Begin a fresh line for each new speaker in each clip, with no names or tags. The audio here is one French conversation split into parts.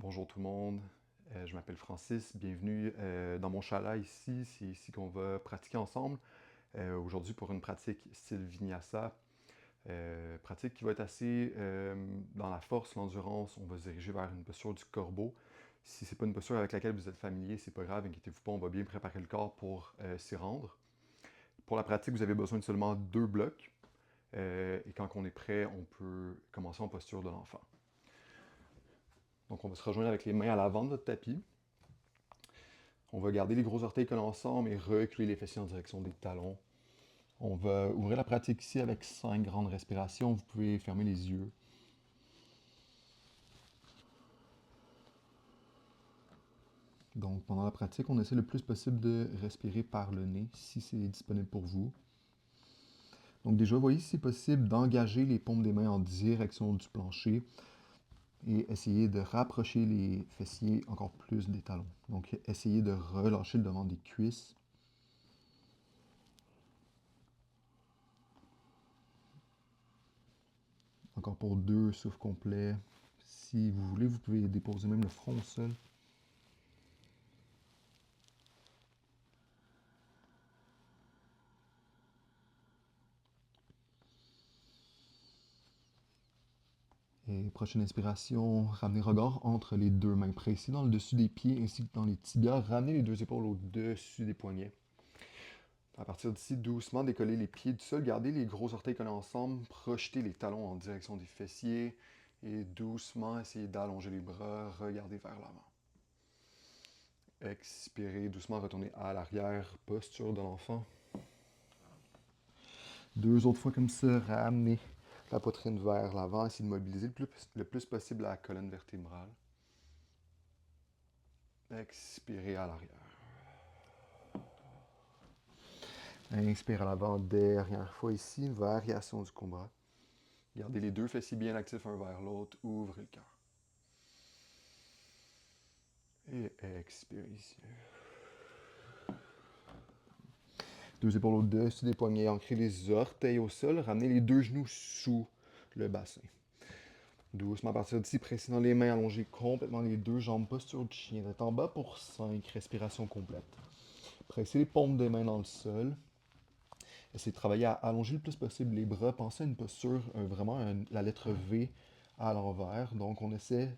Bonjour tout le monde, je m'appelle Francis, bienvenue dans mon chalet ici, c'est ici qu'on va pratiquer ensemble. Aujourd'hui pour une pratique style Vinyasa, pratique qui va être assez dans la force, l'endurance, on va se diriger vers une posture du corbeau. Si c'est pas une posture avec laquelle vous êtes familier, c'est pas grave, inquiétez-vous pas, on va bien préparer le corps pour s'y rendre. Pour la pratique, vous avez besoin de seulement 2 blocs, et quand on est prêt, on peut commencer en posture de l'enfant. Donc on va se rejoindre avec les mains à l'avant de notre tapis. On va garder les gros orteils collés ensemble et reculer les fessiers en direction des talons. On va ouvrir la pratique ici avec 5 grandes respirations. Vous pouvez fermer les yeux. Donc pendant la pratique, on essaie le plus possible de respirer par le nez si c'est disponible pour vous. Donc déjà, voyez si c'est possible d'engager les paumes des mains en direction du plancher et essayer de rapprocher les fessiers encore plus des talons. Donc essayez de relâcher le devant des cuisses. Encore pour 2 souffles complets. Si vous voulez, vous pouvez déposer même le front au sol. Et prochaine inspiration, ramenez regard entre les 2 mains précis dans le dessus des pieds ainsi que dans les tibias. Ramenez les 2 épaules au-dessus des poignets. À partir d'ici, doucement décollez les pieds du sol. Gardez les gros orteils collés ensemble. Projetez les talons en direction des fessiers. Et doucement, essayez d'allonger les bras. Regardez vers l'avant. Expirez, doucement retournez à l'arrière. Posture de l'enfant. 2 autres fois comme ça. Ramenez la poitrine vers l'avant. Essayez de mobiliser le plus possible la colonne vertébrale. Expirez à l'arrière. Inspire à l'avant, dernière fois ici, variation du combat. Gardez les 2 fessiers bien actifs un vers l'autre, ouvrez le cœur. Et expirez ici. 2 épaules au-dessus des poignets, ancrez les orteils au sol, ramenez les 2 genoux sous le bassin. Doucement à partir d'ici, pressez dans les mains, allongez complètement les 2 jambes, posture du chien tête en bas pour 5 respirations complètes. Pressez les paumes des mains dans le sol. Essayez de travailler à allonger le plus possible les bras. Pensez à une posture, la lettre V à l'envers. Donc on essaie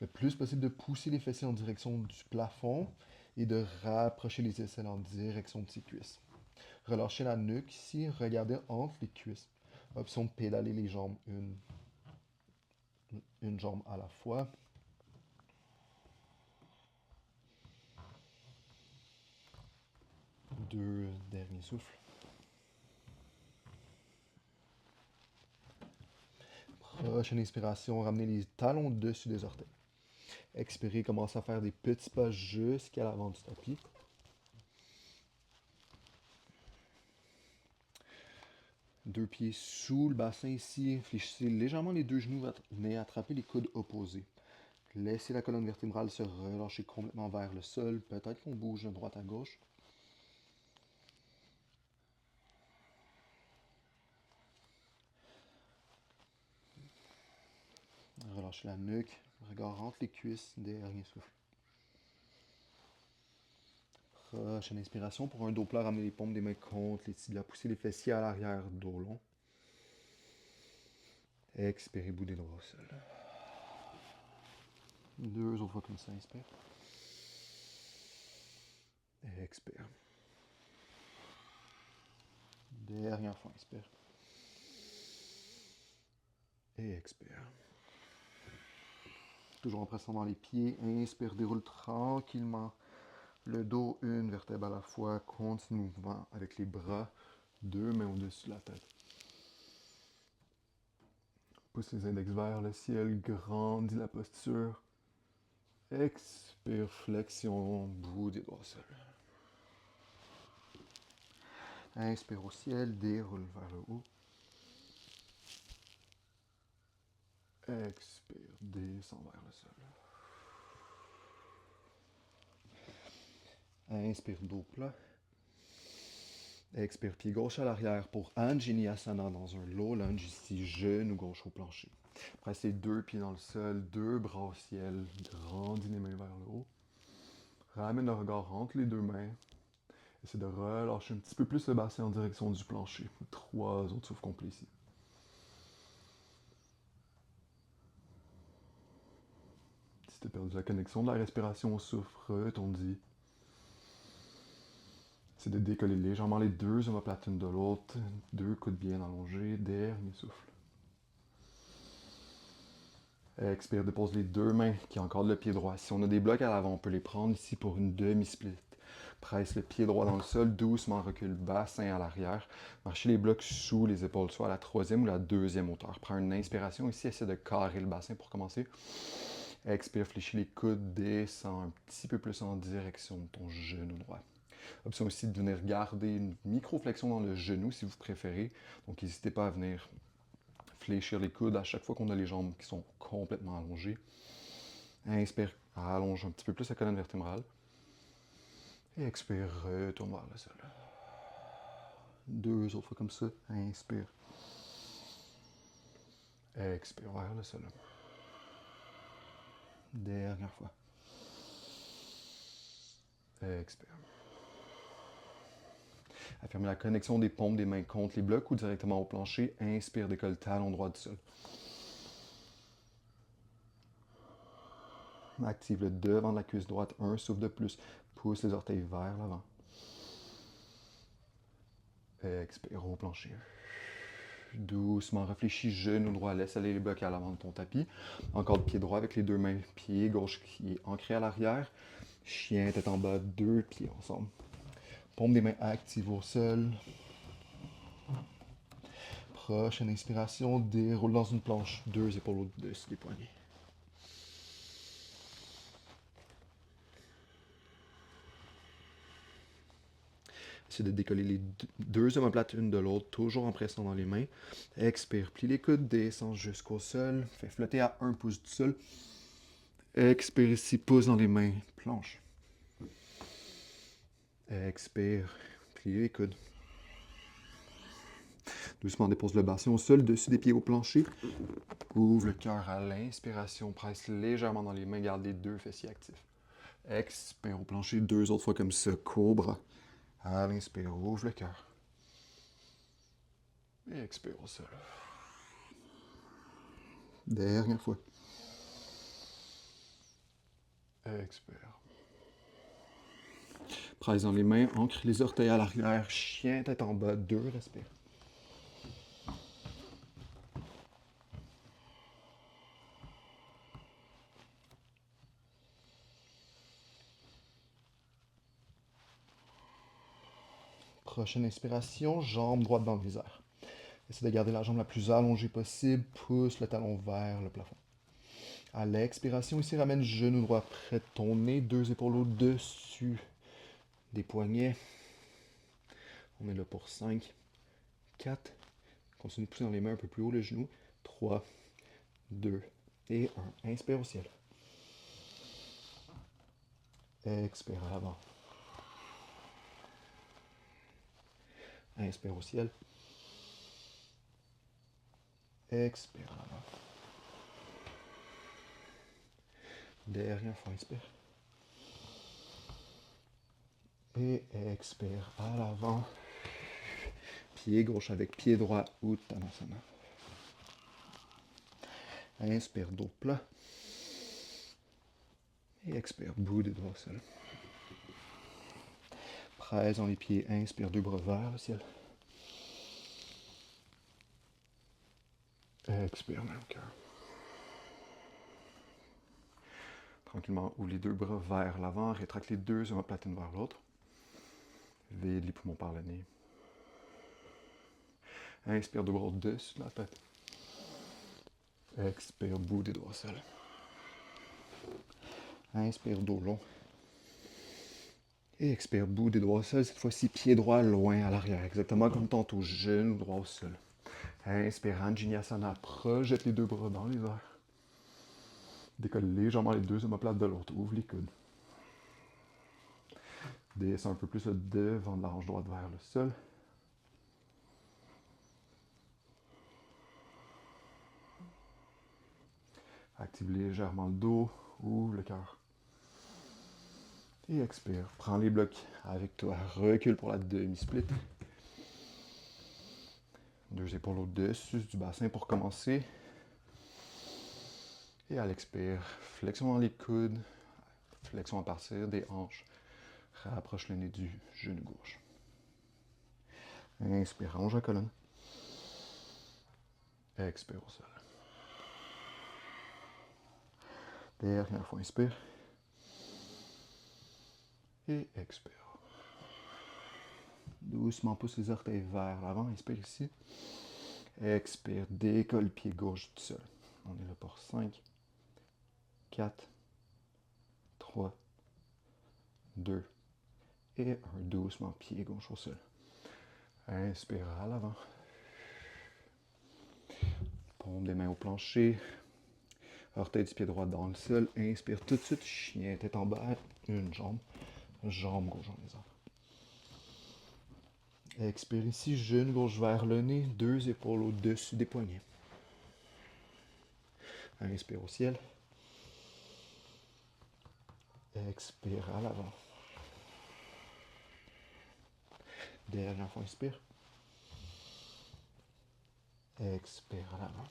le plus possible de pousser les fessiers en direction du plafond et de rapprocher les aisselles en direction de ses cuisses. Relâchez la nuque ici, regardez entre les cuisses. Option de pédaler les jambes une jambe à la fois. Deux derniers souffles. Prochaine inspiration, ramenez les talons au-dessus des orteils. Expirez, commencez à faire des petits pas jusqu'à l'avant du tapis. Deux pieds sous le bassin ici. Fléchissez légèrement les 2 genoux, venez attraper les coudes opposés. Laissez la colonne vertébrale se relâcher complètement vers le sol. Peut-être qu'on bouge de droite à gauche. Relâchez la nuque. Regard entre les cuisses. Dernier souffle. Prochaine inspiration. Pour un dos plat, ramenez les paumes des mains contre les tibias. Poussez les fessiers à l'arrière, dos long. Expirez, bout des doigts au sol. 2 autres fois comme ça, inspire. Expire. Dernière fois, inspire. Et expire. Toujours en pressant dans les pieds. Inspire, déroule tranquillement le dos, une vertèbre à la fois. Continue le mouvement avec les bras, 2 mains au-dessus de la tête. Pousse les index vers le ciel, grandis la posture. Expire, flexion, bout des doigts au sol. Inspire au ciel, déroule vers le haut. Expire, descend vers le sol. Inspire, dos plat. Expire, pied gauche à l'arrière pour Anjaneyasana dans un low lunge ici, genou gauche au plancher. Après, c'est deux pieds dans le sol, deux bras au ciel, grandis les mains vers le haut. Ramène le regard entre les deux mains. Essaie de relâcher un petit peu plus le bassin en direction du plancher. 3 autres souffles complets ici. Si tu as perdu la connexion de la respiration au souffle, retourne-y. C'est de décoller légèrement les deux omoplates l'une de l'autre. Deux coudes bien allongés. Dernier souffle. Expire, dépose les deux mains qui encadrent le pied droit. Si on a des blocs à l'avant, on peut les prendre ici pour une demi-split. Presse le pied droit dans le sol, doucement recule bassin à l'arrière. Marchez les blocs sous les épaules, soit à la troisième ou la deuxième hauteur. Prends une inspiration ici, essaie de carrer le bassin pour commencer. Expire, fléchis les coudes, descends un petit peu plus en direction de ton genou droit. Option aussi de venir garder une micro-flexion dans le genou si vous préférez. Donc n'hésitez pas à venir fléchir les coudes à chaque fois qu'on a les jambes qui sont complètement allongées. Inspire, allonge un petit peu plus la colonne vertébrale. Et expire, retourne vers le sol. Deux autres fois comme ça. Inspire. Expire vers le sol. Dernière fois. Expire. Affirmez la connexion des paumes des mains contre les blocs ou directement au plancher. Inspire, décolle talon droit du sol. Active le devant de la cuisse droite. Un souffle de plus. Pousse les orteils vers l'avant. Expire au plancher. Doucement, réfléchis, genou droit, laisse aller les blocs à l'avant de ton tapis. Encore le pied droit avec les deux mains, pied gauche qui est ancré à l'arrière. Chien, tête en bas, deux pieds ensemble. Paume des mains actives au sol. Prochaine inspiration, déroule dans une planche, deux épaules au-dessus des poignets. Essaye de décoller les deux omoplates l'une de l'autre, toujours en pressant dans les mains. Expire, plie les coudes, descends jusqu'au sol. Fais flotter à 1 pouce du sol. Expire ici, pouce dans les mains, planche. Expire, plie les coudes. Doucement, dépose le bassin au sol, dessus des pieds au plancher. Ouvre le cœur à l'inspiration, presse légèrement dans les mains, garde les deux fessiers actifs. Expire au plancher, deux autres fois comme ça, cobra. À l'inspire, ouvre le cœur. Et expire au sol. Dernière fois. Expire. Presse dans les mains, ancre les orteils à l'arrière, chien, tête en bas, deux, respire. Prochaine inspiration, jambe droite dans les airs. Essaie de garder la jambe la plus allongée possible, pousse le talon vers le plafond. À l'expiration, ici, ramène genou droit près de ton nez, deux épaules au-dessus des poignets. On est là pour 5, 4. Continue de pousser dans les mains un peu plus haut le genou. 3, 2 et 1. Inspire au ciel. Expire à l'avant. Inspire au ciel. Expire à l'avant. Dernière fois, inspire. Et expire à l'avant. Pied gauche avec pied droit, Uttanasana. Inspire, dos plat. Et expire, bout des doigts au sol. Presse dans les pieds, inspire, deux bras vers le ciel. Expire, main au cœur. Tranquillement, ouvre les deux bras vers l'avant, rétracte les deux omoplates l'une vers l'autre. Vide les poumons par le nez. Inspire, deux bras au-dessus de la tête. Expire, bout des doigts au sol. Inspire, dos long. Et expire, bout des doigts au sol. Cette fois-ci, pied droit loin à l'arrière. Exactement comme tantôt, genou droit au sol. Inspire, Anjaneyasana. Projette les deux bras dans les airs. Décolle légèrement les deux omoplates de l'autre. Ouvre les coudes. Descends un peu plus le devant de la hanche droite vers le sol. Active légèrement le dos, ouvre le cœur. Et expire. Prends les blocs avec toi. Recule pour la demi-split. 2 épaules au-dessus du bassin pour commencer. Et à l'expire, flexion dans les coudes. Flexion à partir des hanches. Rapproche le nez du genou gauche. Inspire, allonge la colonne. Expire au sol. Dernière fois, inspire. Et expire. Doucement, pousse les orteils vers l'avant. Inspire ici. Expire, décolle le pied gauche du sol. On est là pour 5, 4, 3, 2 et 1. Doucement, pied gauche au sol. Inspire à l'avant. Paume des mains au plancher. Orteil du pied droit dans le sol. Inspire tout de suite. Chien, tête en bas. Une jambe. Jambe gauche en les airs. Expire ici. Genou gauche vers le nez. 2 épaules au-dessus des poignets. Inspire au ciel. Expire à l'avant. Dernière fois, inspire. Expire à l'avant.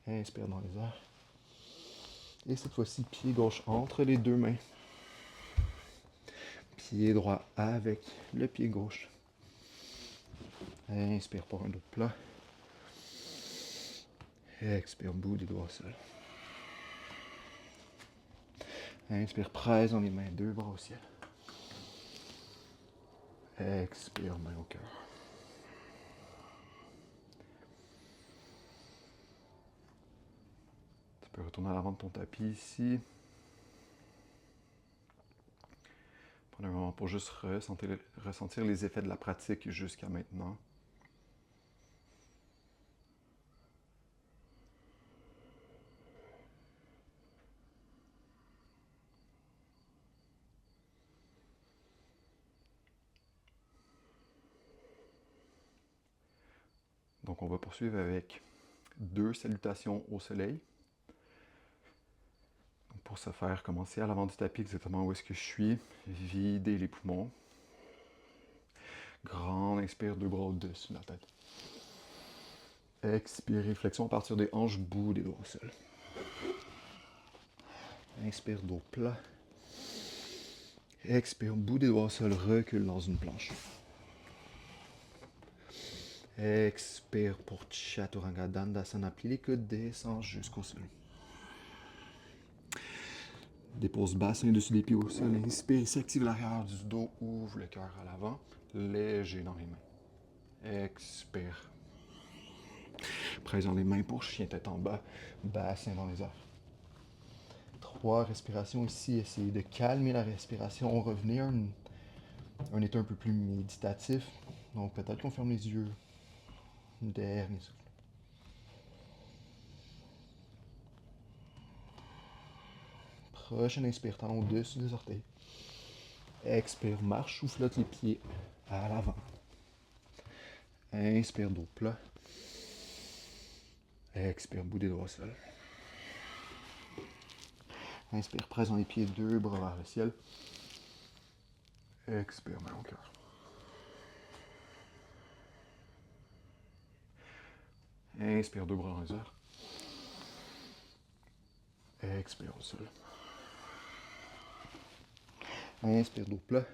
Inspire dans les airs. Et cette fois-ci, pied gauche entre les deux mains. Pied droit avec le pied gauche. Inspire pour un dos plat. Expire, bout des doigts au sol. Inspire, presse dans les mains, 2 bras au ciel. Expire, main au cœur. Tu peux retourner à l'avant de ton tapis ici. Prendre un moment pour juste ressentir les effets de la pratique jusqu'à maintenant. Donc on va poursuivre avec 2 salutations au soleil. Donc pour ce faire, commencer à l'avant du tapis exactement où est-ce que je suis. Vider les poumons. Grande inspire, 2 bras au-dessus de la tête. Expire, flexion à partir des hanches, bout des doigts au sol. Inspire, dos plat. Expire, bout des doigts au sol, recule dans une planche. Expire pour Chaturanga Dandasana, plie les coudes, descend jusqu'au sol. Dépose bassin dessus des pieds au sol, inspire, ici active l'arrière du dos, ouvre le cœur à l'avant, léger dans les mains. Expire. Presse dans les mains pour chien tête en bas, bassin dans les airs. 3 respirations ici, essayez de calmer la respiration, revenez à un état un peu plus méditatif. Donc peut-être qu'on ferme les yeux. Dernier souffle. Prochaine inspire, talon au-dessus des orteils. Expire, marche ou flotte les pieds à l'avant. Inspire, dos plat. Expire, bout des doigts au sol. Inspire, presse dans les pieds, 2 bras vers le ciel. Expire, main au cœur. Inspire, 2 bras dans les airs. Expire au sol. Inspire, dos plat.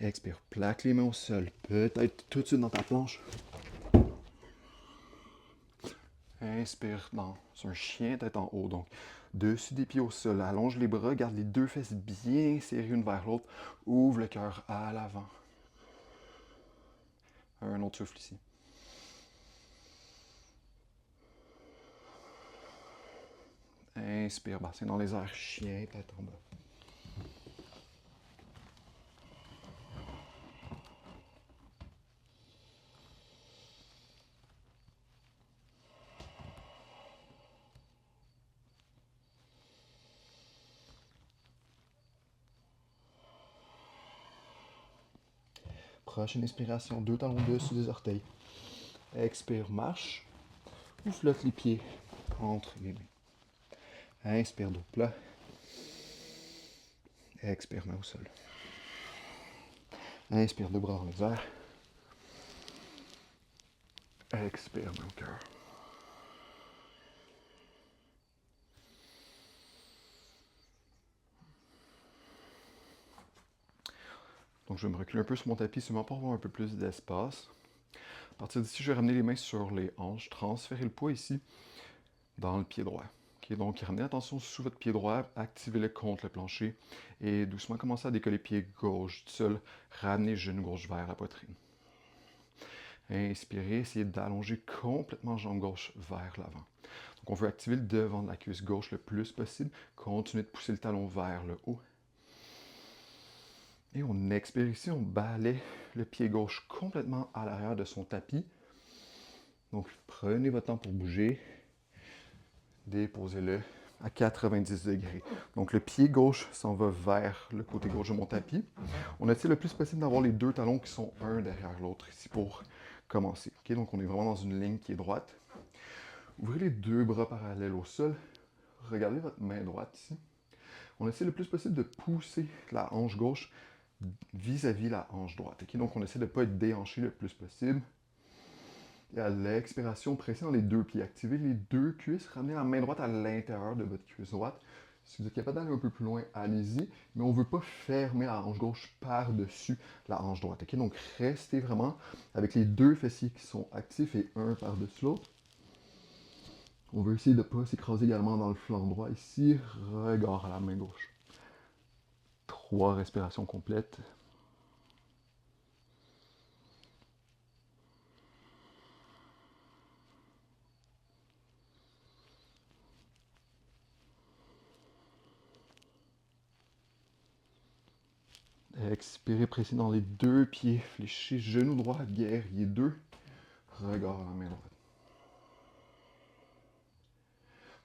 Expire, plaque les mains au sol. Peut-être tout de suite dans ta planche. Inspire dans un chien tête en haut. Donc, dessus des pieds au sol. Allonge les bras, garde les 2 fesses bien serrées une vers l'autre. Ouvre le cœur à l'avant. Un autre souffle ici. Inspire, bassin dans les airs, chien tête en bas. Prochaine inspiration, 2 talons dessus des orteils. Expire, marche Ou flotte les pieds entre les mains. Inspire dos plat. Expire main au sol. Inspire deux bras dans les airs. Expire main au cœur. Donc je vais me reculer un peu sur mon tapis, seulement pour avoir un peu plus d'espace. À partir d'ici, je vais ramener les mains sur les hanches, transférer le poids ici dans le pied droit. Okay, donc ramenez l'attention sous votre pied droit, activez-le contre le plancher et doucement commencez à décoller le pied gauche du sol, ramenez le genou gauche vers la poitrine. Inspirez, essayez d'allonger complètement la jambe gauche vers l'avant. Donc on veut activer le devant de la cuisse gauche le plus possible, continuez de pousser le talon vers le haut. Et on expire ici, on balaie le pied gauche complètement à l'arrière de son tapis. Donc prenez votre temps pour bouger. Déposez-le à 90 degrés. Donc le pied gauche s'en va vers le côté gauche de mon tapis. On essaie le plus possible d'avoir les deux talons qui sont un derrière l'autre ici pour commencer. Okay? Donc on est vraiment dans une ligne qui est droite. Ouvrez les deux bras parallèles au sol. Regardez votre main droite ici. On essaie le plus possible de pousser la hanche gauche vis-à-vis la hanche droite. Okay? Donc on essaie de ne pas être déhanché le plus possible. Et à l'expiration, pressez dans les deux pieds. Activez les deux cuisses. Ramenez la main droite à l'intérieur de votre cuisse droite. Si vous êtes capable d'aller un peu plus loin, allez-y. Mais on ne veut pas fermer la hanche gauche par-dessus la hanche droite. Okay? Donc restez vraiment avec les deux fessiers qui sont actifs et un par-dessus l'autre. On veut essayer de ne pas s'écraser également dans le flanc droit ici. Regard à la main gauche. 3 respirations complètes. Expirez, pressez dans les deux pieds. Fléchissez, genou droit, guerrier 2. Regard à la main droite.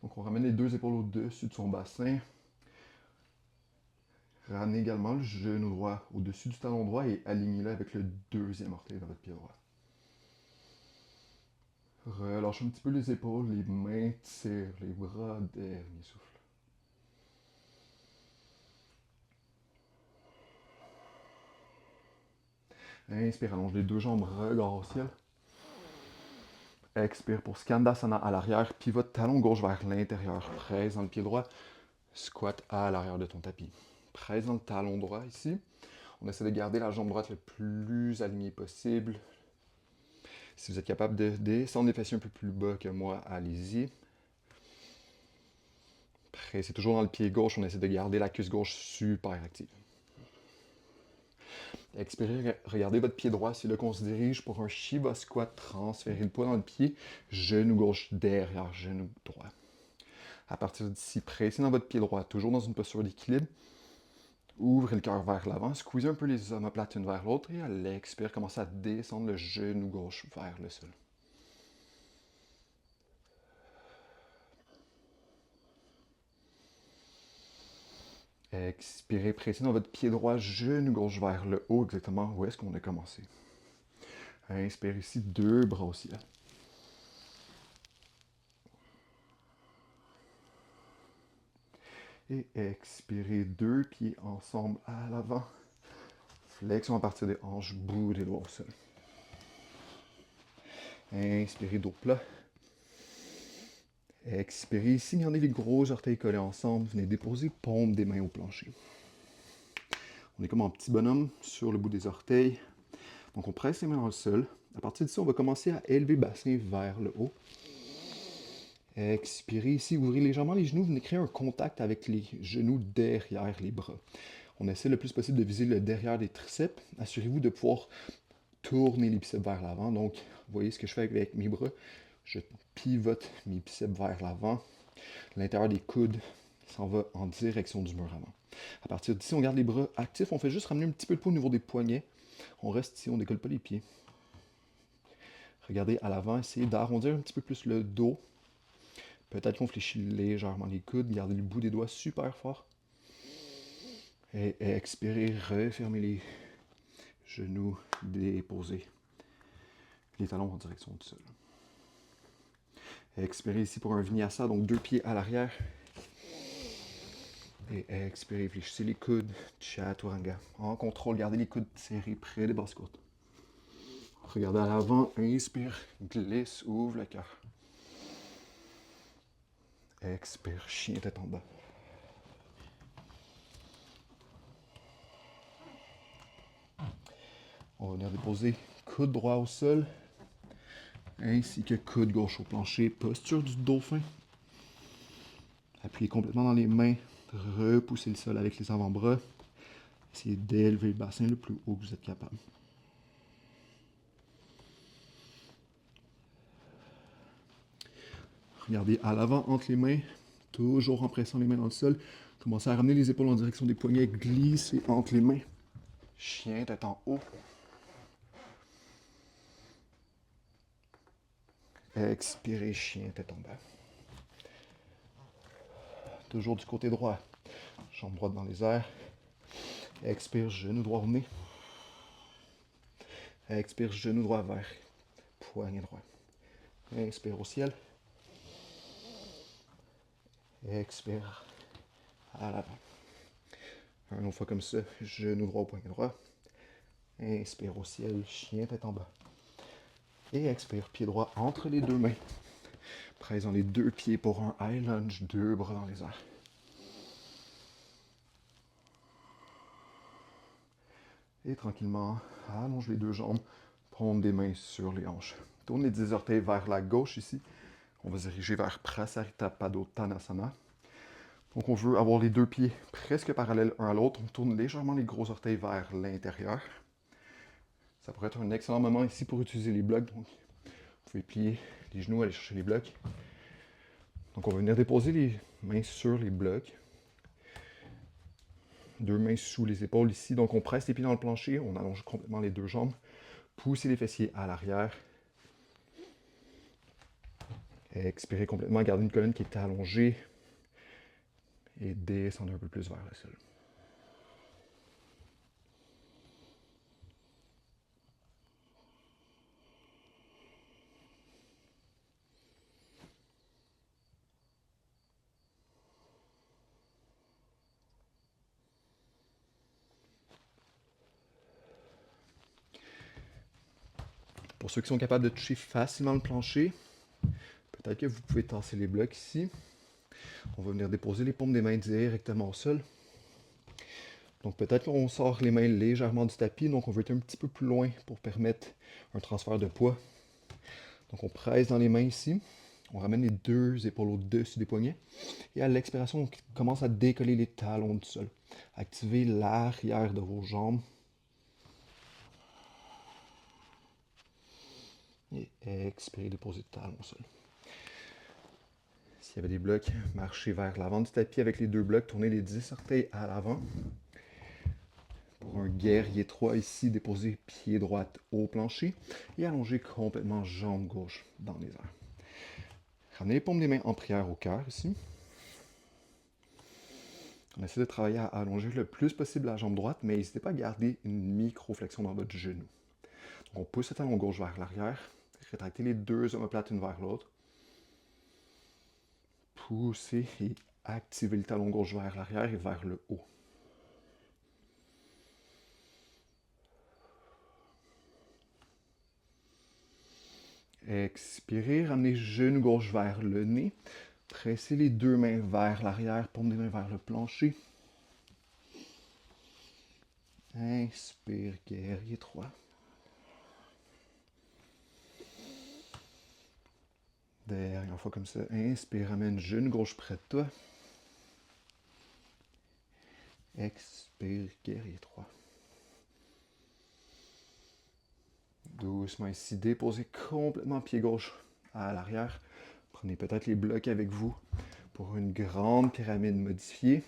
Donc on ramène les deux épaules au-dessus de son bassin. Ramenez également le genou droit au-dessus du talon droit et alignez-le avec le deuxième orteil de votre pied droit. Relâchez un petit peu les épaules, les mains tirent, les bras, dernier souffle. Inspire, allonge les deux jambes, regard au ciel. Expire pour Skandasana à l'arrière, pivot talon gauche vers l'intérieur, presse dans le pied droit, squat à l'arrière de ton tapis. Presse dans le talon droit ici. On essaie de garder la jambe droite le plus alignée possible. Si vous êtes capable de descendre les fessiers un peu plus bas que moi, allez-y. Pressez toujours dans le pied gauche, on essaie de garder la cuisse gauche super active. Expirez, regardez votre pied droit, c'est là qu'on se dirige pour un Shiva squat, transférez le poids dans le pied, genou gauche derrière, genou droit. À partir d'ici, pressez dans votre pied droit, toujours dans une posture d'équilibre. Ouvrez le cœur vers l'avant, squeezez un peu les omoplates une vers l'autre et à l'expire, commencez à descendre le genou gauche vers le sol. Expirez, pressez dans votre pied droit, genou gauche vers le haut, exactement où est-ce qu'on a commencé. Inspire ici, deux bras au ciel. Et expirez, deux pieds ensemble à l'avant. Flexion à partir des hanches, bout des doigts au sol. Inspirez, dos plat. Expirez, ici, gardez les gros orteils collés ensemble. Venez déposer paume des mains au plancher. On est comme en petit bonhomme sur le bout des orteils. Donc on presse les mains dans le sol. À partir d'ici, on va commencer à élever le bassin vers le haut. Expirez ici, ouvrez légèrement les genoux. Venez créer un contact avec les genoux derrière les bras. On essaie le plus possible de viser le derrière des triceps. Assurez-vous de pouvoir tourner les biceps vers l'avant. Donc, vous voyez ce que je fais avec mes bras. Je pivote mes biceps vers l'avant. L'intérieur des coudes s'en va en direction du mur avant. À partir d'ici, on garde les bras actifs. On fait juste ramener un petit peu de poids au niveau des poignets. On reste ici, on ne décolle pas les pieds. Regardez à l'avant, essayez d'arrondir un petit peu plus le dos. Peut-être qu'on fléchit légèrement les coudes. Gardez le bout des doigts super fort. Et expirez, refermez les genoux, déposez les talons en direction du sol. Expirez ici pour un vinyasa, donc 2 pieds à l'arrière. Et expirez, fléchissez les coudes, chaturanga. En contrôle, gardez les coudes serrés près des basses côtes. Regardez à l'avant, inspire, glisse, ouvre le cœur. Expire, chien tête en bas. On va venir déposer coude droit au sol, ainsi que coude gauche au plancher. Posture du dauphin. Appuyez complètement dans les mains. Repoussez le sol avec les avant-bras. Essayez d'élever le bassin le plus haut que vous êtes capable. Regardez à l'avant entre les mains, toujours en pressant les mains dans le sol. Commencez à ramener les épaules en direction des poignets, glissez entre les mains. Chien tête en haut. Expirez, chien tête en bas. Toujours du côté droit. Jambe droite dans les airs. Expire, genou droit au nez. Expire, genou droit vers poignet droit. Inspire au ciel. Expire à l'avant. Une autre fois comme ça, genou droit au poignet droit. Inspire au ciel, chien tête en bas. Et expire, pied droit entre les deux mains. Presse dans les deux pieds pour un high lunge, deux bras dans les airs. Et tranquillement, allonge les deux jambes, prendre des mains sur les hanches. Tournez les 10 orteils vers la gauche ici. On va se diriger vers Prasarita Padottanasana. Donc on veut avoir les deux pieds presque parallèles un à l'autre. On tourne légèrement les gros orteils vers l'intérieur. Ça pourrait être un excellent moment ici pour utiliser les blocs. Donc, vous pouvez plier les genoux, aller chercher les blocs. Donc on va venir déposer les mains sur les blocs. Deux mains sous les épaules ici. Donc on presse les pieds dans le plancher, on allonge complètement les deux jambes. Poussez les fessiers à l'arrière. Expirez complètement, gardez une colonne qui est allongée. Et descendez un peu plus vers le sol. Pour ceux qui sont capables de toucher facilement le plancher, peut-être que vous pouvez tasser les blocs ici. On va venir déposer les paumes des mains directement au sol. Donc peut-être qu'on sort les mains légèrement du tapis, donc on veut être un petit peu plus loin pour permettre un transfert de poids. Donc on presse dans les mains ici. On ramène les deux épaules au-dessus des poignets. Et à l'expiration, on commence à décoller les talons du sol. Activez l'arrière de vos jambes. Et expirez, déposez le talon au sol. S'il y avait des blocs, marchez vers l'avant du tapis avec les deux blocs. Tournez les 10 orteils à l'avant. Pour un guerrier 3 ici, déposez pied droit au plancher et allongez complètement jambe gauche dans les airs. Ramenez les paumes des mains en prière au cœur ici. On essaie de travailler à allonger le plus possible la jambe droite, mais n'hésitez pas à garder une micro-flexion dans votre genou. Donc on pousse le talon gauche vers l'arrière, rétractez les deux omoplates une vers l'autre. Poussez et activez le talon gauche vers l'arrière et vers le haut. Expirez, ramenez genou gauche vers le nez. Pressez les deux mains vers l'arrière, paume des mains vers le plancher. Inspire, guerrier 3. Dernière fois comme ça. Inspire, ramène genou gauche près de toi. Expire, guerrier 3. Doucement ici, déposez complètement pied gauche à l'arrière. Prenez peut-être les blocs avec vous pour une grande pyramide modifiée.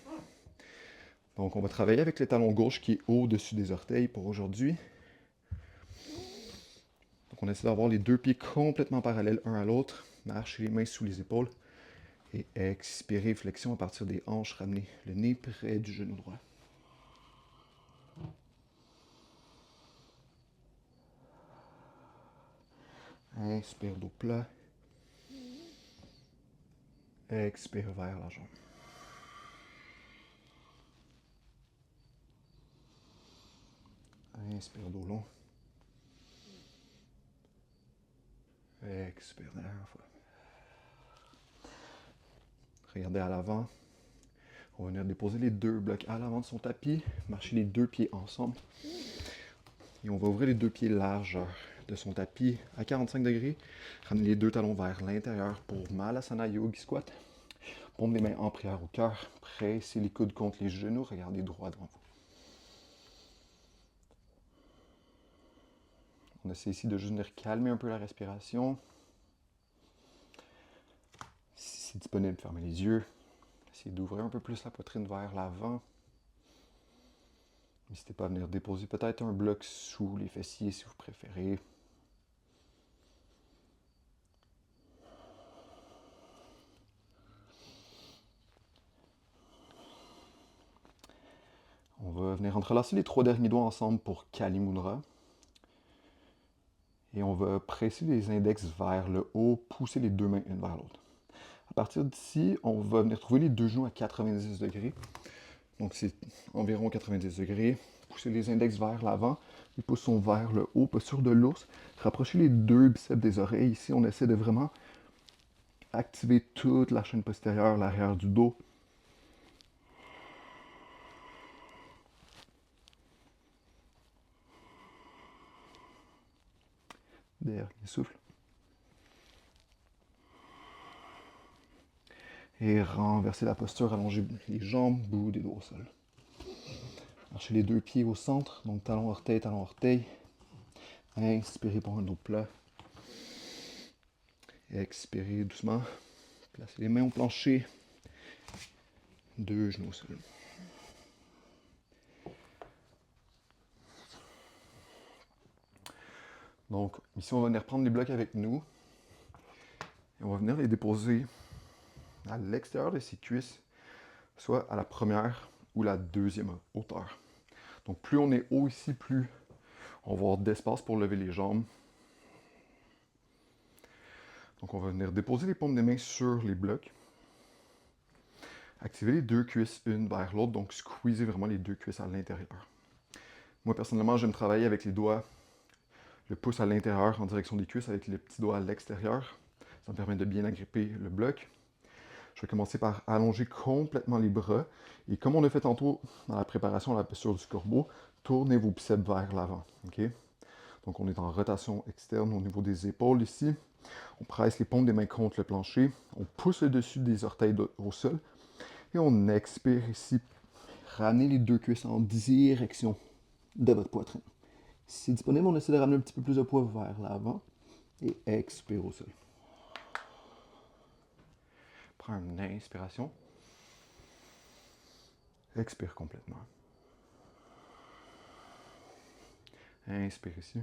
Donc on va travailler avec le talon gauche qui est au-dessus des orteils pour aujourd'hui. Donc on essaie d'avoir les deux pieds complètement parallèles un à l'autre. Marchez les mains sous les épaules. Et expirez, flexion à partir des hanches. Ramenez le nez près du genou droit. Inspire, dos plat. Expire vers la jambe. Inspire dos long. Expire dernière fois. Regardez à l'avant. On va venir déposer les deux blocs à l'avant de son tapis, marcher les deux pieds ensemble. Et on va ouvrir les deux pieds largeur de son tapis à 45 degrés. Ramener les deux talons vers l'intérieur pour Malasana Yogi Squat. Paume des mains en prière au cœur. Pressez les coudes contre les genoux. Regardez droit devant vous. On essaie ici de juste venir calmer un peu la respiration. Si c'est disponible, fermez les yeux. Essayez d'ouvrir un peu plus la poitrine vers l'avant. N'hésitez pas à venir déposer peut-être un bloc sous les fessiers si vous préférez. On va venir entrelacer les trois derniers doigts ensemble pour Kali Mudra. Et on va presser les index vers le haut, pousser les deux mains une vers l'autre. À partir d'ici, on va venir trouver les deux genoux à 90 degrés. Donc c'est environ 90 degrés. Poussez les index vers l'avant, les pouces sont vers le haut, posture de l'ours. Rapprochez les deux biceps des oreilles. Ici, on essaie de vraiment activer toute la chaîne postérieure, l'arrière du dos. Dernier souffle. Et renversez la posture, allongez les jambes, bout des doigts au sol. Marchez les deux pieds au centre, donc talon orteil, talon orteil. Inspirez pour un dos plat. Expirez doucement. Placez les mains au plancher. Deux genoux au sol. Donc, ici, on va venir prendre les blocs avec nous. Et on va venir les déposer à l'extérieur de ses cuisses, soit à la première ou la deuxième hauteur. Donc, plus on est haut ici, plus on va avoir d'espace pour lever les jambes. Donc, on va venir déposer les paumes des mains sur les blocs. Activez les deux cuisses une vers l'autre, donc squeezez vraiment les deux cuisses à l'intérieur. Moi, personnellement, j'aime travailler avec les doigts, le pouce à l'intérieur en direction des cuisses, avec les petits doigts à l'extérieur. Ça me permet de bien agripper le bloc. Je vais commencer par allonger complètement les bras. Et comme on a fait tantôt dans la préparation à la posture du corbeau, tournez vos biceps vers l'avant. Okay? Donc on est en rotation externe au niveau des épaules ici. On presse les paumes des mains contre le plancher. On pousse le dessus des orteils au sol. Et on expire ici. Ramenez les deux cuisses en direction de votre poitrine. Si c'est disponible, on essaie de ramener un petit peu plus de poids vers l'avant. Et expire au sol. Prends une inspiration. Expire complètement. Inspire ici.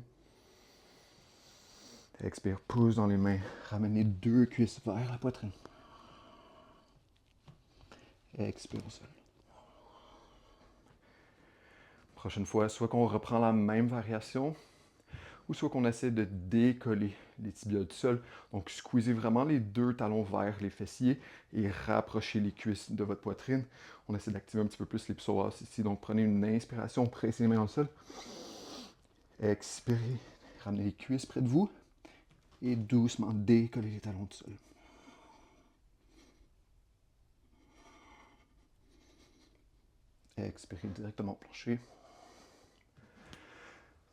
Expire, pousse dans les mains. Ramenez deux cuisses vers la poitrine. Expire au sol. Prochaine fois, soit qu'on reprend la même variation, ou soit qu'on essaie de décoller les tibias du sol. Donc, squeezez vraiment les deux talons vers les fessiers et rapprochez les cuisses de votre poitrine. On essaie d'activer un petit peu plus les psoas ici. Donc, prenez une inspiration, pressez les mains dans le sol. Expirez, ramenez les cuisses près de vous et doucement décollez les talons du sol. Expirez directement au plancher.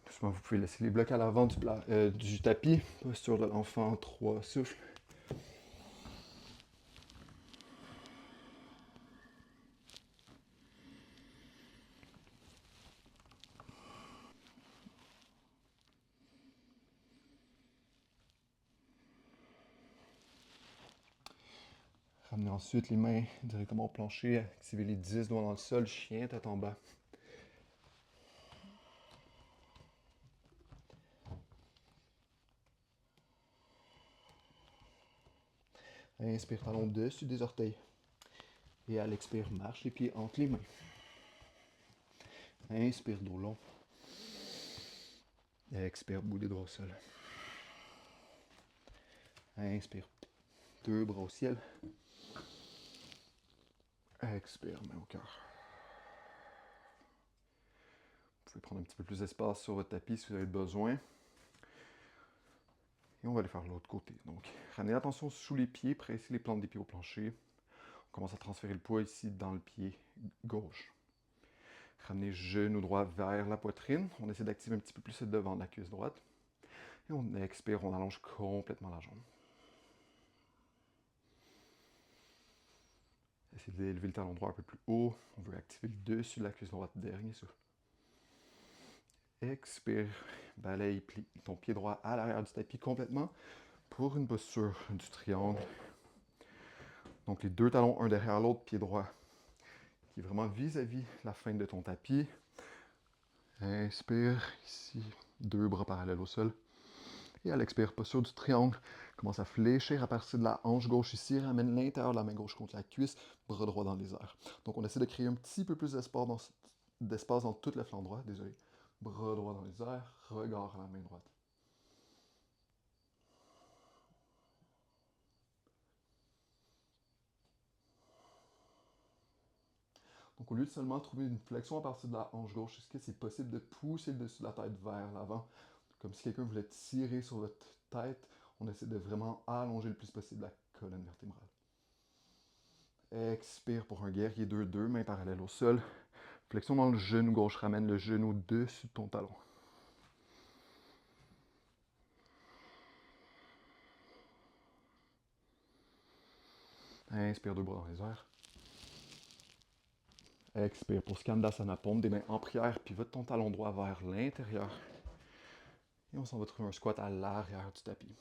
Doucement, vous pouvez laisser les blocs à l'avant du tapis. Posture de l'enfant, 3 souffles. Ramenez ensuite les mains directement au plancher. Activez les 10 doigts dans le sol. Chien, tête en bas. Inspire, talon dessus des orteils. Et à l'expire, marche les pieds entre les mains. Inspire, dos long. Expire, bout des doigts au sol. Inspire, deux bras au ciel. Expire, main au cœur. Vous pouvez prendre un petit peu plus d'espace sur votre tapis si vous avez besoin. Et on va aller faire l'autre côté. Donc, ramenez l'attention sous les pieds, pressez les plantes des pieds au plancher. On commence à transférer le poids ici dans le pied gauche. Ramenez genou droit vers la poitrine. On essaie d'activer un petit peu plus le devant de la cuisse droite. Et on expire, on allonge complètement la jambe. Essayez d'élever le talon droit un peu plus haut. On veut activer le dessus de la cuisse droite. Dernier souffle. Expire, balaye, plie ton pied droit à l'arrière du tapis complètement pour une posture du triangle. Donc les deux talons un derrière l'autre, pied droit qui est vraiment vis-à-vis la fin de ton tapis. Inspire, ici, deux bras parallèles au sol. Et à l'expire, posture du triangle. Commence à fléchir à partir de la hanche gauche ici. Ramène l'intérieur de la main gauche contre la cuisse, bras droit dans les airs. Donc on essaie de créer un petit peu plus d'espace dans tout le flanc droit. Désolé. Bras droit dans les airs, regard à la main droite. Donc au lieu de seulement trouver une flexion à partir de la hanche gauche, est-ce que c'est possible de pousser le dessus de la tête vers l'avant? Comme si quelqu'un voulait tirer sur votre tête, on essaie de vraiment allonger le plus possible la colonne vertébrale. Expire pour un guerrier 2-2, mains parallèles au sol. Flexion dans le genou gauche, ramène le genou dessus de ton talon. Inspire, deux bras dans les airs. Expire pour Skandasana, paume des mains en prière, pivote ton talon droit vers l'intérieur. Et on s'en va trouver un squat à l'arrière du tapis.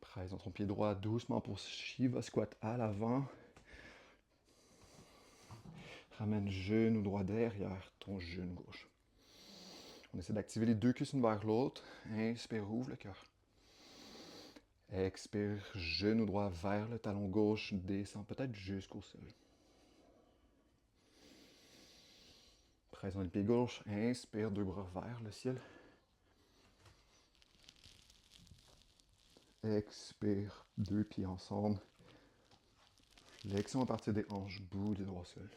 Presse dans ton pied droit doucement pour Shiva Squat à l'avant. Ramène genou droit derrière ton genou gauche. On essaie d'activer les deux cuisses l'une vers l'autre. Inspire, ouvre le cœur. Expire, genou droit vers le talon gauche, descend peut-être jusqu'au sol. Presse dans le pied gauche, inspire, deux bras vers le ciel. Expire, deux pieds ensemble. Flexion à partir des hanches, bout des doigts au sol.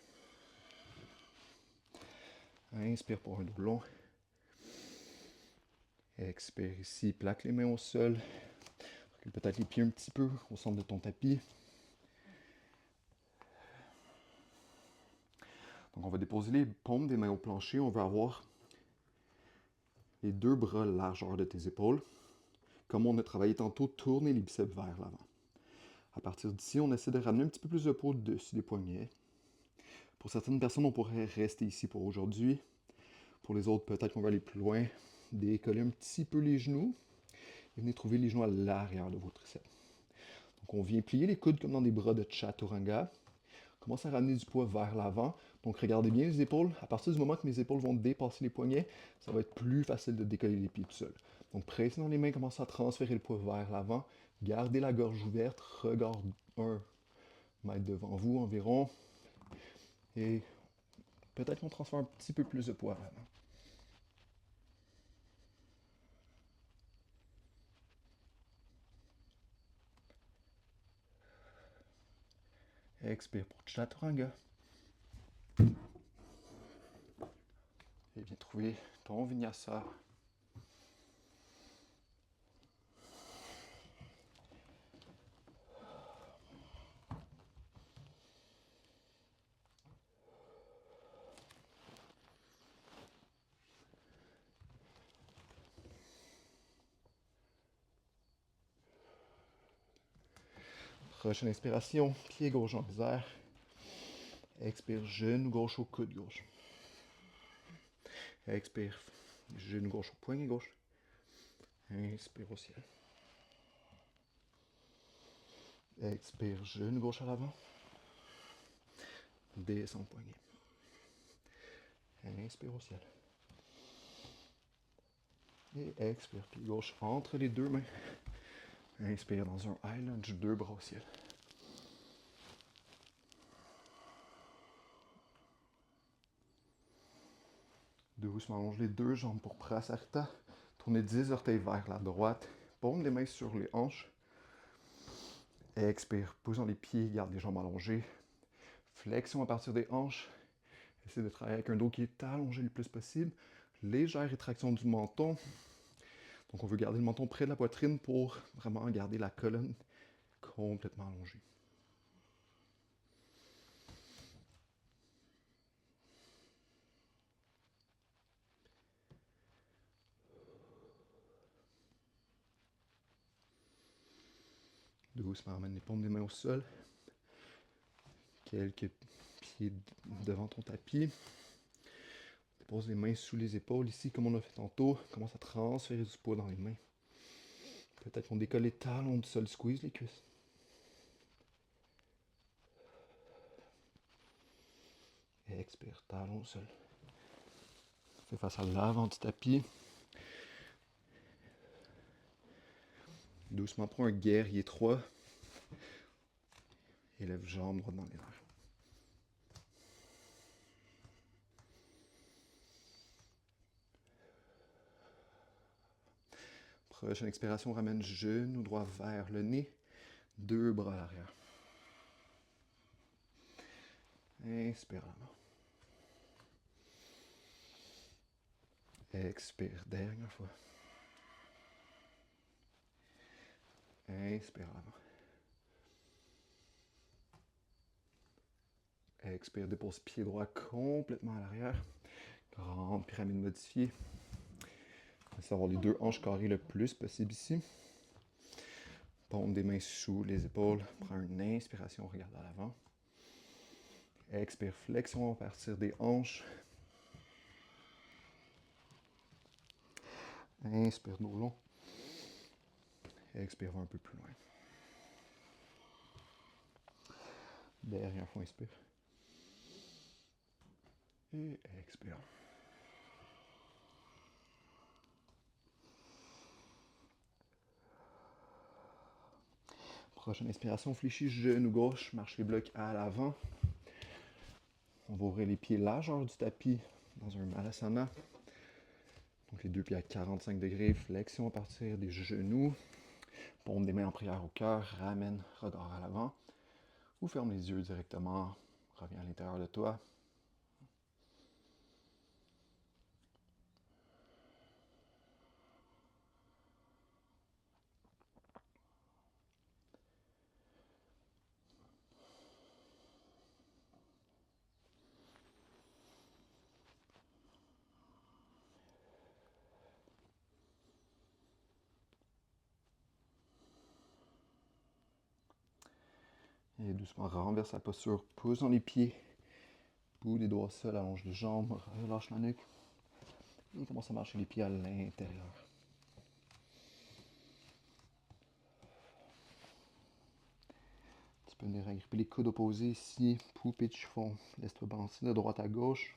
Inspire pour un dos long. Expire ici, plaque les mains au sol. Recule peut-être les pieds un petit peu au centre de ton tapis. Donc on va déposer les paumes des mains au plancher. On veut avoir les deux bras largeur de tes épaules. Comme on a travaillé tantôt, tournez les biceps vers l'avant. À partir d'ici, on essaie de ramener un petit peu plus de peau dessus des poignets. Pour certaines personnes, on pourrait rester ici pour aujourd'hui. Pour les autres, peut-être qu'on va aller plus loin. Décoller un petit peu les genoux. Et venez trouver les genoux à l'arrière de vos triceps. Donc on vient plier les coudes comme dans des bras de chaturanga. On commence à ramener du poids vers l'avant. Donc regardez bien les épaules. À partir du moment que mes épaules vont dépasser les poignets, ça va être plus facile de décoller les pieds tout seul. Donc pressez dans les mains, commencez à transférer le poids vers l'avant. Gardez la gorge ouverte, regard 1 mètre devant vous environ. Et peut-être qu'on transfère un petit peu plus de poids vers l'avant. Expire pour chaturanga. Et viens trouver ton vinyasa. Prochaine inspiration, pied gauche en les airs. Expire, genou gauche au coude gauche. Expire, genou gauche au poignet gauche. Inspire au ciel. Expire, genou gauche à l'avant. Descends poignet. Inspire au ciel. Et expire, pied gauche entre les deux mains. Inspire dans un high lunge, deux bras au ciel. Doucement, allonge les deux jambes pour Prasarita. Tournez 10 orteils vers la droite. Paume des mains sur les hanches. Expire, poussons les pieds, garde les jambes allongées. Flexion à partir des hanches. Essayez de travailler avec un dos qui est allongé le plus possible. Légère rétraction du menton. Donc on veut garder le menton près de la poitrine pour vraiment garder la colonne complètement allongée. Doucement, ramène les paumes des mains au sol. Quelques pieds devant ton tapis. Dépose les mains sous les épaules ici, comme on a fait tantôt. Commence à transférer du poids dans les mains. Peut-être qu'on décolle les talons du sol, squeeze les cuisses. Expire, talon au sol. Fais face à l'avant du tapis. Doucement, prends un guerrier 3. Élève jambe droite dans les airs. Prochaine expiration, ramène genou droit vers le nez. 2 bras à l'arrière. Inspire la main. Expire, dernière fois. Inspire la main. Expire, dépose pied droit complètement à l'arrière. Grande pyramide modifiée. Essaye d'avoir les deux hanches carrées le plus possible ici. Paume des mains sous les épaules. Prends une inspiration, regarde à l'avant. Expire, flexion à partir des hanches. Inspire, dos long. Expire, va un peu plus loin. Dernière fois, inspire. Et expire. Prochaine inspiration, fléchis genou gauche, marche les blocs à l'avant. On va ouvrir les pieds largeur du tapis dans un Malasana. Donc les deux pieds à 45 degrés, flexion à partir des genoux. Paume des mains en prière au cœur, ramène regard à l'avant. Ou ferme les yeux directement, reviens à l'intérieur de toi. Et doucement, renverse la posture, pousse dans les pieds. Bout des doigts seuls, allonge les jambes, relâche la nuque. Et commence à marcher les pieds à l'intérieur. Tu peux venir agripper les coudes opposés ici, poupée de chiffon. Laisse-toi balancer de droite à gauche.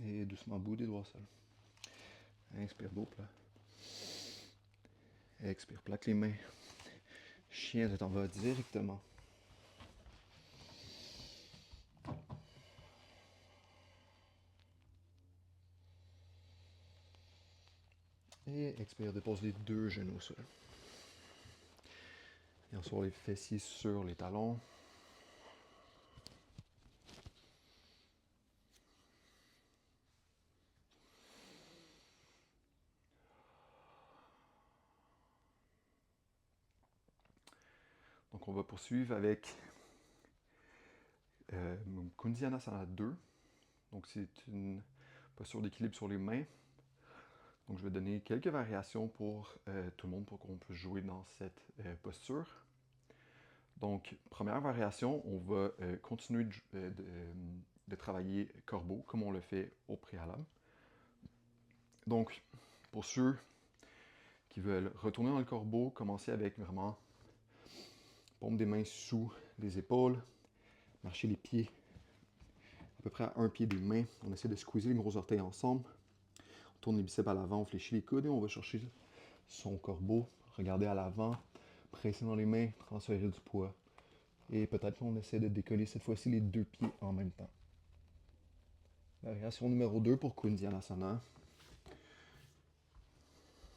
Et doucement, bout des doigts seuls. Inspire, dos plat. Expire, plaque les mains. Chien, tu t'en vas directement. Et expire, dépose les deux genoux au sol. Et ensuite, les fessiers sur les talons. Donc, on va poursuivre avec Kundyanasana 2. Donc, c'est une posture d'équilibre sur les mains. Donc, je vais donner quelques variations pour tout le monde pour qu'on puisse jouer dans cette posture. Donc, première variation, on va continuer de travailler corbeau comme on le fait au préalable. Donc, pour ceux qui veulent retourner dans le corbeau, commencez avec vraiment paume des mains sous les épaules, marcher les pieds à peu près à un pied des mains. On essaie de squeezer les gros orteils ensemble. tourne les biceps à l'avant, on fléchit les coudes et on va chercher son corbeau. Regardez à l'avant, presser dans les mains, transférer du poids. Et peut-être qu'on essaie de décoller cette fois-ci les 2 pieds en même temps. Variation numéro 2 pour Kundyanasana.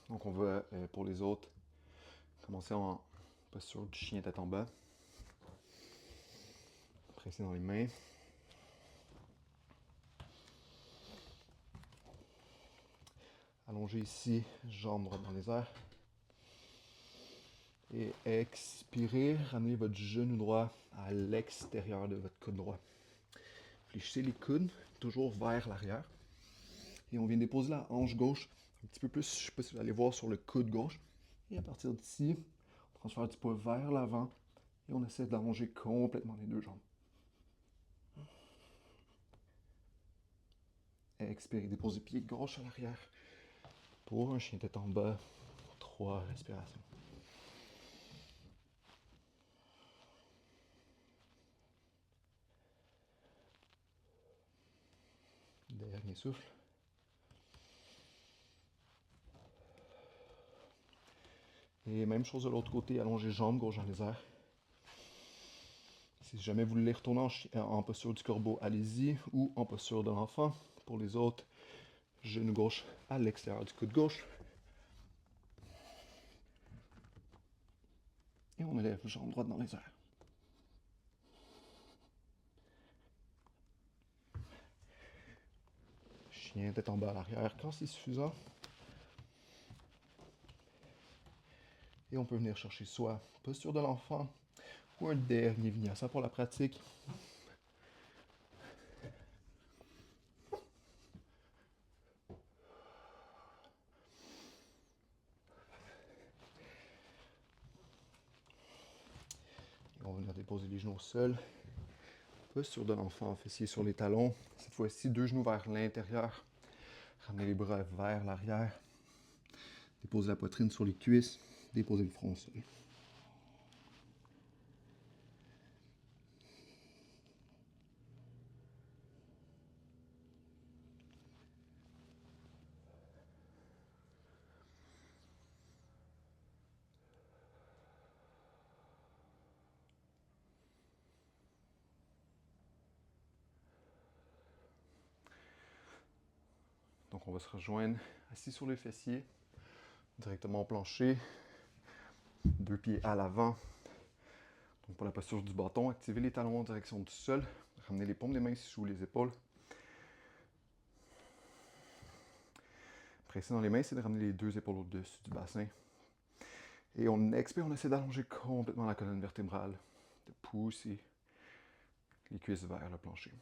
Donc on va, pour les autres, commencer en posture du chien tête en bas. Presser dans les mains. Allongez ici, jambes droites dans les airs. Et expirez, ramenez votre genou droit à l'extérieur de votre coude droit. Fléchissez les coudes, toujours vers l'arrière. Et on vient déposer la hanche gauche un petit peu plus, je ne sais pas si vous allez voir, sur le coude gauche. Et à partir d'ici, on transfère du poids vers l'avant et on essaie d'allonger complètement les 2 jambes. Expirez, déposez pied gauche à l'arrière pour un chien tête en bas. 3 respirations. Dernier souffle. Et même chose de l'autre côté, allongez jambes gauche dans les airs. Si jamais vous voulez retourner en posture du corbeau, allez-y, ou en posture de l'enfant. Pour les autres, genou gauche à l'extérieur du coude gauche. Et on élève jambe droite dans les airs. Chien tête en bas à l'arrière quand c'est suffisant. Et on peut venir chercher soit posture de l'enfant ou un dernier vinyasa pour la pratique. Et on va venir déposer les genoux au sol. Posture de l'enfant, fessiers sur les talons. Cette fois-ci, 2 genoux vers l'intérieur. Ramenez les bras vers l'arrière. Déposez la poitrine sur les cuisses. Déposez le front au sol. Donc on va se rejoindre assis sur les fessiers, directement au plancher, 2 pieds à l'avant. Donc pour la posture du bâton, activez les talons en direction du sol, ramenez les paumes des mains sous les épaules. Pressez dans les mains, c'est de ramener les 2 épaules au-dessus du bassin. Et on expire, on essaie d'allonger complètement la colonne vertébrale, de pousser les cuisses vers le plancher.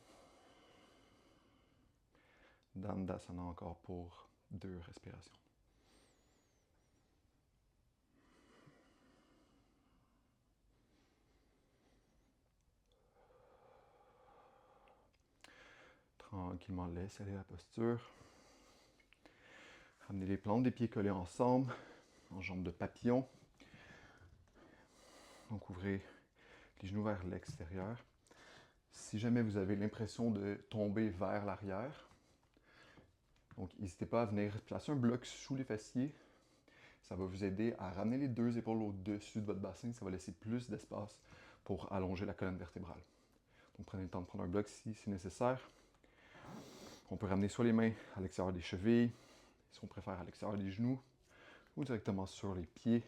Dandasana encore pour 2 respirations. Tranquillement, laissez aller la posture. Ramenez les plantes des pieds collés ensemble, en jambes de papillon. Donc ouvrez les genoux vers l'extérieur. Si jamais vous avez l'impression de tomber vers l'arrière, donc n'hésitez pas à venir placer un bloc sous les fessiers. Ça va vous aider à ramener les 2 épaules au-dessus de votre bassin. Ça va laisser plus d'espace pour allonger la colonne vertébrale. Donc prenez le temps de prendre un bloc si c'est nécessaire. On peut ramener soit les mains à l'extérieur des chevilles, si on préfère à l'extérieur des genoux, ou directement sur les pieds.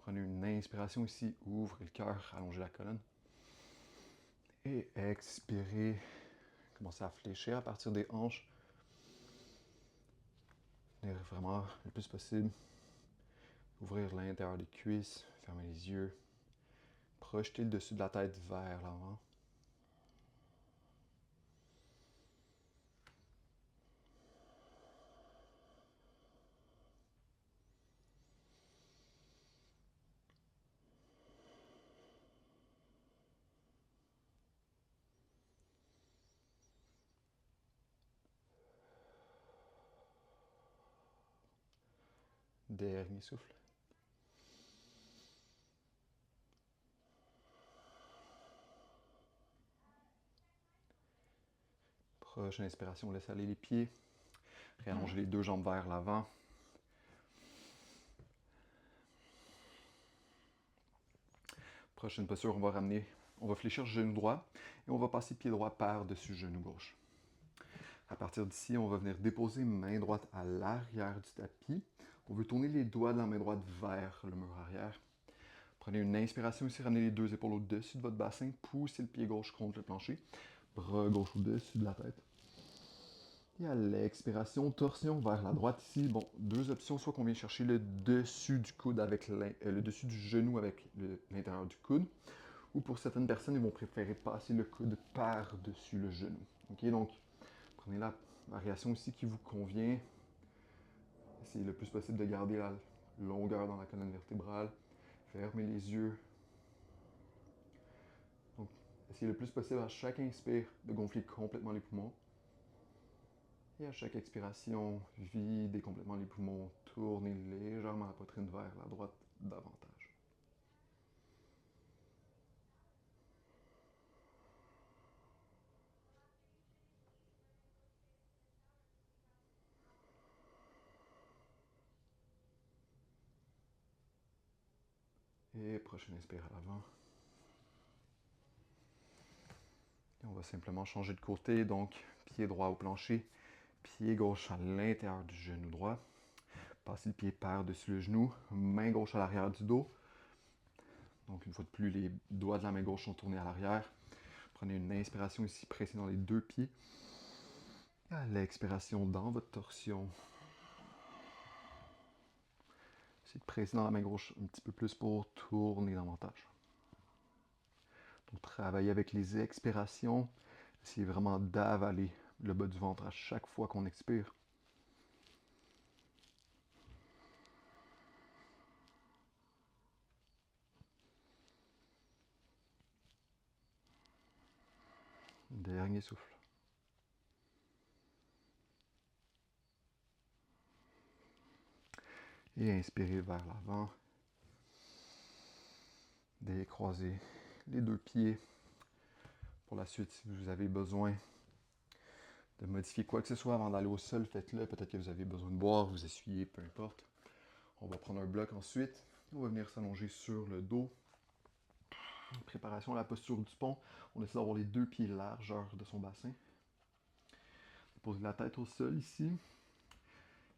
Prenez une inspiration ici, ouvrez le cœur, allongez la colonne. Et expirez, commencez à fléchir à partir des hanches. Venir vraiment le plus possible. Ouvrir l'intérieur des cuisses, fermer les yeux. Projeter le dessus de la tête vers l'avant. Dernier souffle. Prochaine inspiration, laissez aller les pieds. Réallongez les deux jambes vers l'avant. Prochaine posture, on va fléchir le genou droit et on va passer pied droit par-dessus le genou gauche. À partir d'ici, on va venir déposer main droite à l'arrière du tapis. On veut tourner les doigts de la main droite vers le mur arrière. Prenez une inspiration ici, ramenez les deux épaules au-dessus de votre bassin, poussez le pied gauche contre le plancher, bras gauche au-dessus de la tête. Et à l'expiration, torsion vers la droite ici. Bon, deux options, soit qu'on vient chercher le dessus du coude avec le dessus du genou avec l'intérieur du coude, ou pour certaines personnes, ils vont préférer passer le coude par-dessus le genou. Ok, donc prenez la variation ici qui vous convient. Essayez le plus possible de garder la longueur dans la colonne vertébrale. Fermez les yeux. Donc, essayez le plus possible à chaque inspire de gonfler complètement les poumons. Et à chaque expiration, videz complètement les poumons, tournez légèrement la poitrine vers la droite davantage. Et prochaine inspire à l'avant. Et on va simplement changer de côté, donc pied droit au plancher, pied gauche à l'intérieur du genou droit. Passez le pied par-dessus le genou, main gauche à l'arrière du dos. Donc une fois de plus, les doigts de la main gauche sont tournés à l'arrière. Prenez une inspiration ici, pressez dans les deux pieds. Et à l'expiration, dans votre torsion, essayez de presser dans la main gauche un petit peu plus pour tourner davantage. Donc travaillez avec les expirations. Essayez vraiment d'avaler le bas du ventre à chaque fois qu'on expire. Dernier souffle. Et inspirez vers l'avant. Décroisez les deux pieds. Pour la suite, si vous avez besoin de modifier quoi que ce soit avant d'aller au sol, faites-le. Peut-être que vous avez besoin de boire, vous essuyez, peu importe. On va prendre un bloc ensuite. On va venir s'allonger sur le dos. Préparation à la posture du pont. On essaie d'avoir les deux pieds largeur de son bassin. Posez la tête au sol ici.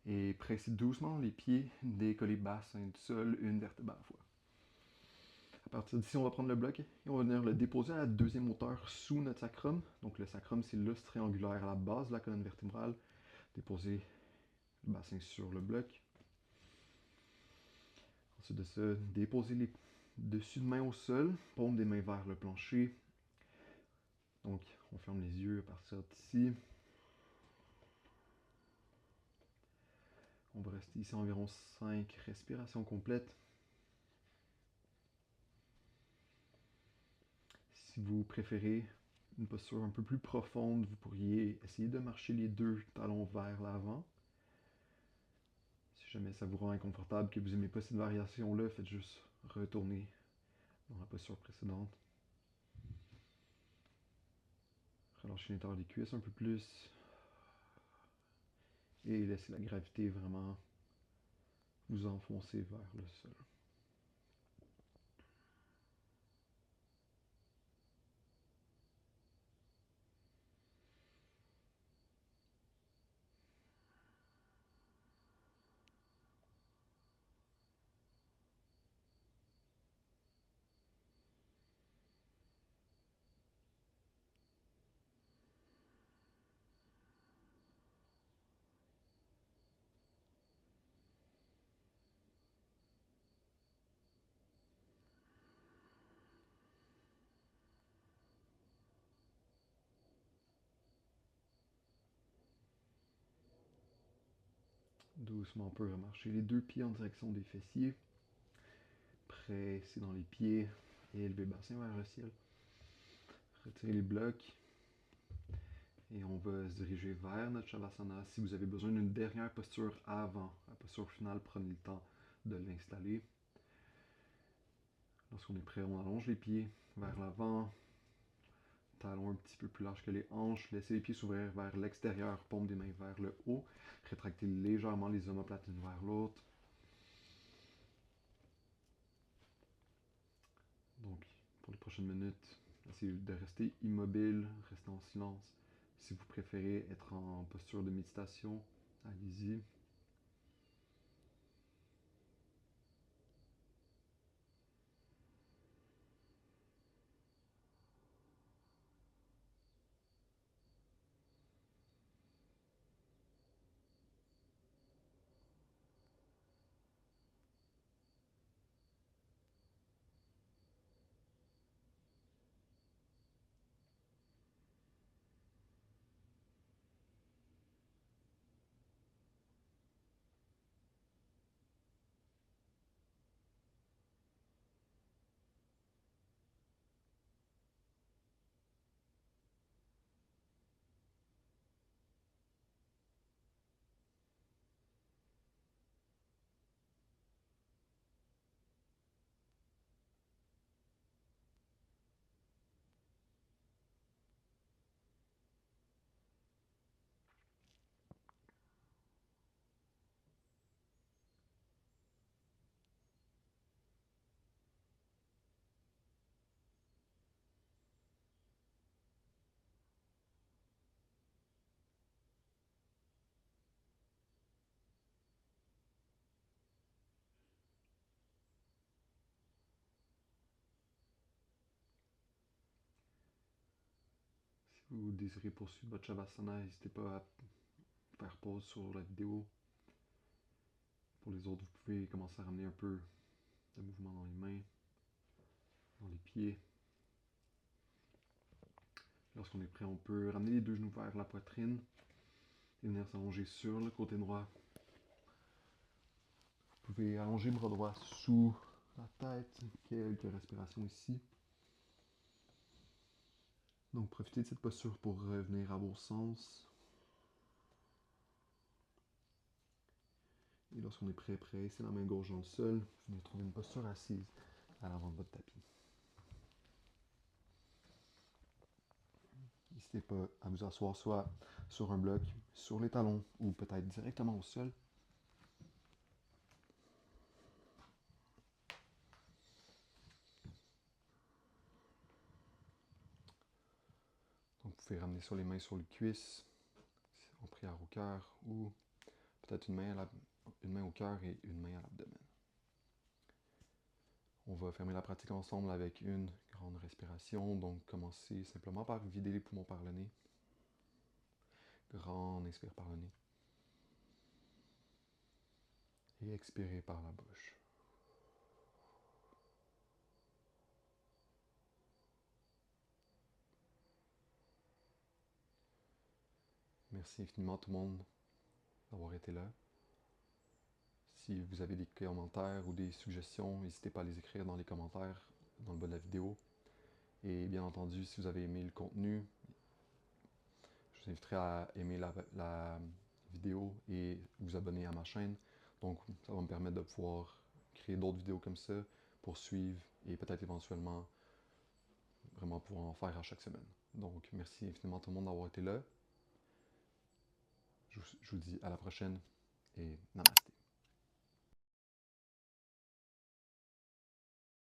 Et pressez doucement les pieds, décollez bassin du sol, une vertèbre à la fois. À partir d'ici, on va prendre le bloc et on va venir le déposer à la deuxième hauteur sous notre sacrum. Donc le sacrum, c'est l'os triangulaire à la base de la colonne vertébrale. Déposez le bassin sur le bloc. Ensuite de ça, déposez les dessus de main au sol, paume des mains vers le plancher. Donc on ferme les yeux à partir d'ici. On va rester ici environ 5 respirations complètes. Si vous préférez une posture un peu plus profonde, vous pourriez essayer de marcher les deux talons vers l'avant. Si jamais ça vous rend inconfortable, que vous n'aimez pas cette variation-là, faites juste retourner dans la posture précédente. Relâchez l'intérieur des cuisses un peu plus. Et laissez la gravité vraiment vous enfoncer vers le sol. Doucement, on peut remarcher les deux pieds en direction des fessiers. Pressez dans les pieds et élevez le bassin vers le ciel. Retirez les blocs. Et on va se diriger vers notre Shavasana. Si vous avez besoin d'une dernière posture avant la posture finale, prenez le temps de l'installer. Lorsqu'on est prêt, on allonge les pieds vers l'avant. talons un petit peu plus larges que les hanches. Laissez les pieds s'ouvrir vers l'extérieur, paume des mains vers le haut. Rétractez légèrement les omoplates l'une vers l'autre. Donc, pour les prochaines minutes, essayez de rester immobile, rester en silence. Si vous préférez être en posture de méditation, allez-y. Si vous désirez poursuivre votre Shavasana, n'hésitez pas à faire pause sur la vidéo. Pour les autres, vous pouvez commencer à ramener un peu de mouvement dans les mains, dans les pieds. Lorsqu'on est prêt, on peut ramener les deux genoux vers la poitrine et venir s'allonger sur le côté droit. Vous pouvez allonger le bras droit sous la tête, quelques respirations ici. Donc profitez de cette posture pour revenir à vos sens. Et lorsqu'on est prêt, c'est la main gauche dans le sol. Venez trouver une posture assise à l'avant de votre tapis. N'hésitez pas à vous asseoir soit sur un bloc, sur les talons ou peut-être directement au sol. Donc vous pouvez ramener sur les mains sur les cuisses, en prière au cœur, ou peut-être une main au cœur et une main à l'abdomen. On va fermer la pratique ensemble avec une grande respiration. Donc commencez simplement par vider les poumons par le nez. Grand inspire par le nez. Et expirez par la bouche. Merci infiniment tout le monde d'avoir été là. Si vous avez des commentaires ou des suggestions, n'hésitez pas à les écrire dans les commentaires dans le bas de la vidéo. Et bien entendu, si vous avez aimé le contenu, je vous inviterai à aimer la vidéo et vous abonner à ma chaîne. Donc ça va me permettre de pouvoir créer d'autres vidéos comme ça, poursuivre et peut-être éventuellement vraiment pouvoir en faire à chaque semaine. Donc merci infiniment tout le monde d'avoir été là. Je vous dis à la prochaine et namasté.